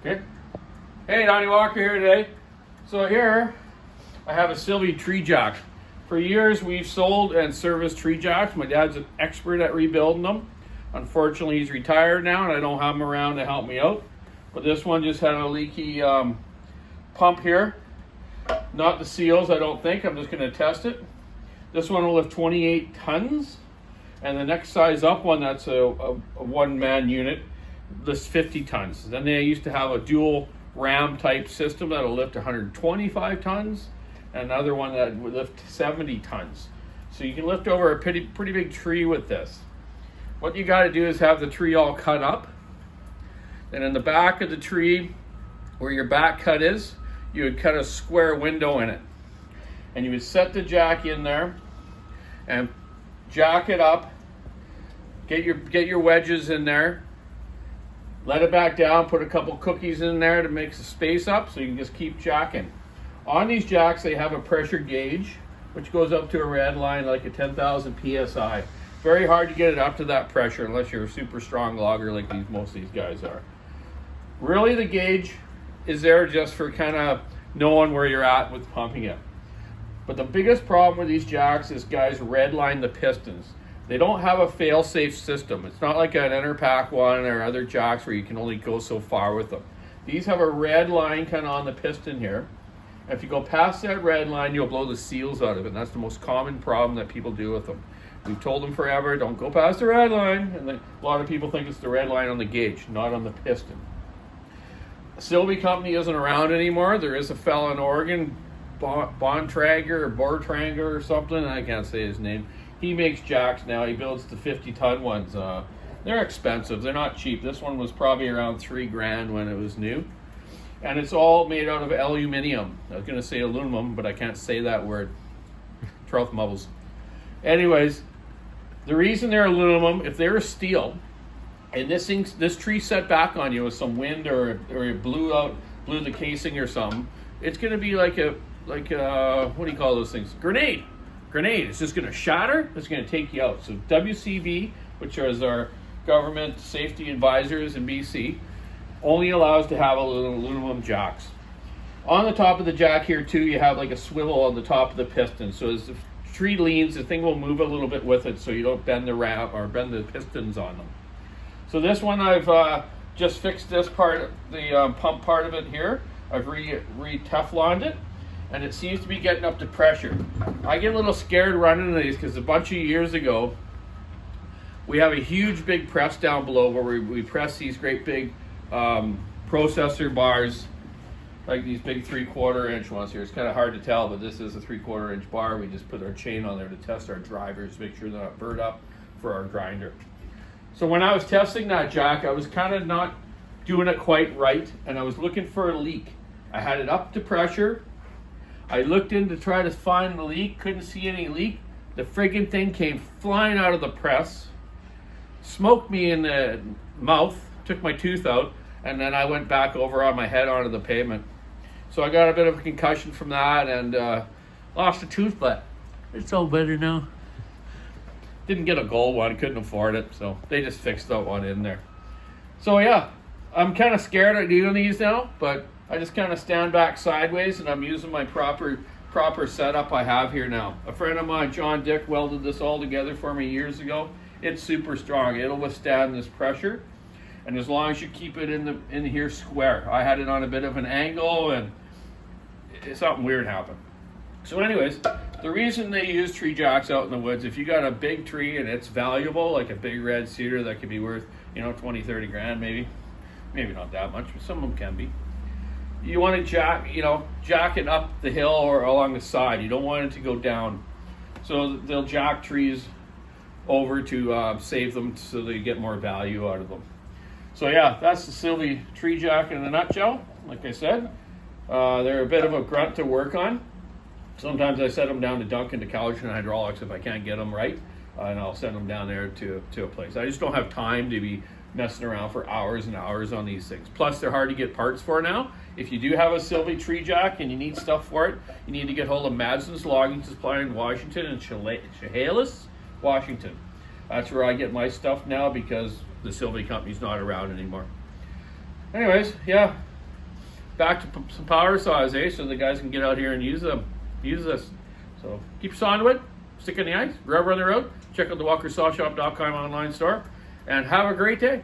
Okay. Hey, Donny Walker here today. So here, I have a Sylvie tree jack. For years, we've sold and serviced tree jacks. My dad's an expert at rebuilding them. Unfortunately, he's retired now, and I don't have him around to help me out. But this one just had a leaky pump here. Not the seals, I don't think. I'm just going to test it. This one will lift 28 tons. And the next size up one, that's a one-man unit, lifts 50 tons. Then they used to have a dual ram type system that'll lift 125 tons. And another one that would lift 70 tons. So you can lift over a pretty big tree with this. What you got to do is have the tree all cut up. Then in the back of the tree, where your back cut is, you would cut a square window in it. And you would set the jack in there and jack it up. Get your wedges in there. Let it back down. Put a couple cookies in there to make the space up so you can just keep jacking. On these jacks, they have a pressure gauge, which goes up to a red line like a 10,000 PSI. Very hard to get it up to that pressure unless you're a super strong logger like most of these guys are. Really, the gauge is there just for kind of knowing where you're at with pumping it. But the biggest problem with these jacks is guys redline the pistons. They don't have a fail-safe system. It's not like an Enerpac one or other jacks where you can only go so far with them. These have a red line kind of on the piston here. If you go past that red line, you'll blow the seals out of it. And that's the most common problem that people do with them. We've told them forever, don't go past the red line. And a lot of people think it's the red line on the gauge, not on the piston. Sylvie company isn't around anymore. There is a fella in Oregon, Bontrager or Bortranger or something. I can't say his name. He makes jacks now. He builds the 50-ton ones. They're expensive. They're not cheap. This one was probably around $3,000 when it was new. And it's all made out of aluminium. I was going to say aluminum, but I can't say that word. Trout mubbles. Anyways, the reason they're aluminum, if they're steel, and this tree set back on you with some wind or it blew the casing or something, it's going to be like a what do you call those things? Grenade. It's just going to shatter. It's going to take you out. So WCB, which is our government safety advisors in BC, only allows to have aluminum jacks. On the top of the jack here too, you have like a swivel on the top of the piston. So as the tree leans, the thing will move a little bit with it, so you don't bend the ram or bend the pistons on them. So this one I've just fixed this part, the pump part of it here. I've re-Tefloned it, and it seems to be getting up to pressure. I get a little scared running these because a bunch of years ago, we have a huge big press down below where we press these great big processor bars, like these big 3/4 inch ones here. It's kind of hard to tell, but this is a 3/4 inch bar. We just put our chain on there to test our drivers, make sure they're not burnt up for our grinder. So when I was testing that jack, I was kind of not doing it quite right, and I was looking for a leak. I had it up to pressure. I looked in to try to find the leak, couldn't see any leak. The friggin' thing came flying out of the press, smoked me in the mouth, took my tooth out, and then I went back over on my head onto the pavement. So I got a bit of a concussion from that and lost a tooth, but it's all better now. Didn't get a gold one, couldn't afford it, so they just fixed that one in there. So yeah, I'm kind of scared of doing these now, but I just kind of stand back sideways and I'm using my proper setup I have here now. A friend of mine, John Dick, welded this all together for me years ago. It's super strong. It'll withstand this pressure. And as long as you keep it in here square. I had it on a bit of an angle and something weird happened. So anyways, the reason they use tree jacks out in the woods, if you got a big tree and it's valuable, like a big red cedar that could be worth, 20, 30 grand maybe. Maybe not that much, but some of them can be. You want to jack it up the hill or along the side. You don't want it to go down. So they'll jack trees over to save them so that you get more value out of them. So yeah, that's the Sylvie tree jack in a nutshell. Like I said, they're a bit of a grunt to work on. Sometimes I set them down to Duncan to Cowichan Hydraulics if I can't get them right, and I'll send them down there to a place. I just don't have time to be messing around for hours and hours on these things. Plus, they're hard to get parts for now. If you do have a Sylvie tree jack and you need stuff for it, you need to get hold of Madsen's Logging Supply in Washington and Chehalis, Washington. That's where I get my stuff now because the Sylvie company's not around anymore. Anyways, yeah, back to some power saws, so the guys can get out here and use them. Use this. So keep sawing wood, stick in the ice, grab on the road, check out the WalkerSawShop.com online store, and have a great day.